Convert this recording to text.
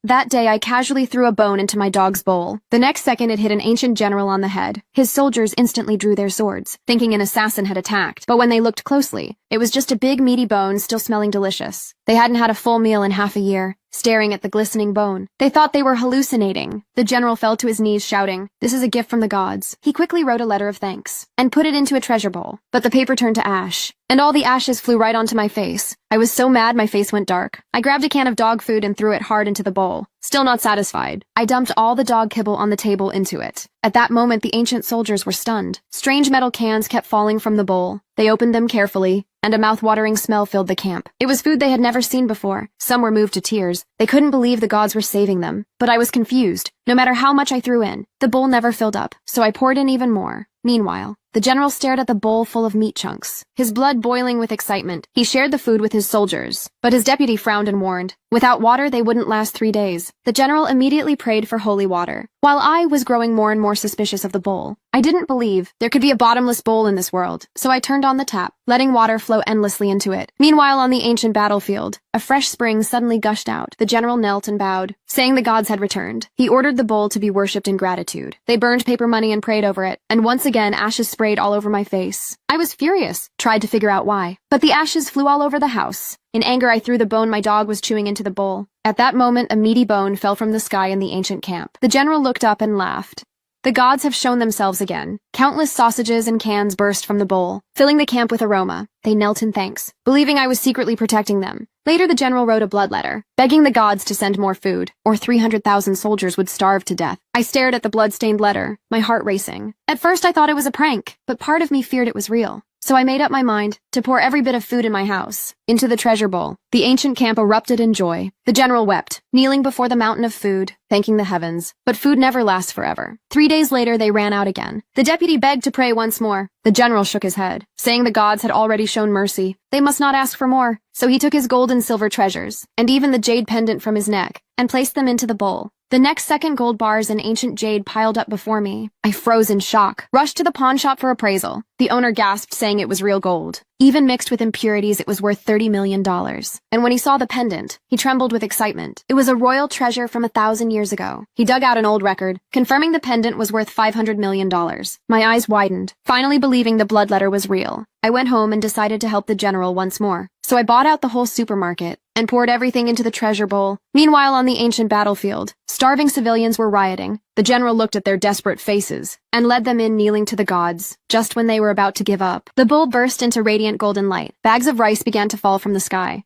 That day, I casually threw a bone into my dog's bowl. The next second, it hit an ancient general on the head. His soldiers instantly drew their swords, thinking an assassin had attacked. But when they looked closely, it was just a big, meaty bone still smelling delicious. They hadn't had a full meal in half a year. Staring at the glistening bone, they thought they were hallucinating. The general fell to his knees, shouting, "This is a gift from the gods." He quickly wrote a letter of thanks and put it into a treasure bowl. But the paper turned to ash, and all the ashes flew right onto my face. I was so mad my face went dark. I grabbed a can of dog food and threw it hard into the bowl. Still not satisfied, I dumped all the dog kibble on the table into it. At that moment, the ancient soldiers were stunned. Strange metal cans kept falling from the bowl. They opened them carefully, and a mouth-watering smell filled the camp. It was food they had never seen before. Some were moved to tears. They couldn't believe the gods were saving them. But I was confused. No matter how much I threw in, the bowl never filled up, so I poured in even more. Meanwhile, the general stared at the bowl full of meat chunks, his blood boiling with excitement. He shared the food with his soldiers, but his deputy frowned and warned. Without water, they wouldn't last 3 days. The general immediately prayed for holy water, while I was growing more and more suspicious of the bowl. I didn't believe there could be a bottomless bowl in this world, so I turned on the tap, letting water flow endlessly into it. Meanwhile, on the ancient battlefield, a fresh spring suddenly gushed out. The general knelt and bowed, saying the gods had returned. He ordered the bowl to be worshipped in gratitude. They burned paper money and prayed over it, and once again ashes sprayed all over my face. I was furious, tried to figure out why, but the ashes flew all over the house. In anger, I threw the bone my dog was chewing into the bowl. At that moment, a meaty bone fell from the sky in the ancient camp. The general looked up and laughed. The gods have shown themselves again. Countless sausages and cans burst from the bowl, filling the camp with aroma. They knelt in thanks, believing I was secretly protecting them. Later, the general wrote a blood letter, begging the gods to send more food, or 300,000 soldiers would starve to death. I stared at the blood-stained letter, my heart racing. At first, I thought it was a prank, but part of me feared it was real. So I made up my mind to pour every bit of food in my house into the treasure bowl. The ancient camp erupted in joy. The general wept, kneeling before the mountain of food, thanking the heavens. But food never lasts forever. 3 days later, they ran out again. The deputy begged to pray once more. The general shook his head, saying the gods had already shown mercy. They must not ask for more. So he took his gold and silver treasures, and even the jade pendant from his neck, and placed them into the bowl. The next second, gold bars and ancient jade piled up before me. I froze in shock, rushed to the pawn shop for appraisal. The owner gasped, saying it was real gold. Even mixed with impurities, it was worth $30 million. And when he saw the pendant, he trembled with excitement. It was a royal treasure from 1,000 years ago. He dug out an old record, confirming the pendant was worth $500 million. My eyes widened, finally believing the blood letter was real. I went home and decided to help the general once more. So I bought out the whole supermarket and poured everything into the treasure bowl. Meanwhile, on the ancient battlefield, starving civilians were rioting. The general looked at their desperate faces and led them in, kneeling to the gods. Just when they were about to give up, the bowl burst into radiant golden light. Bags of rice began to fall from the sky.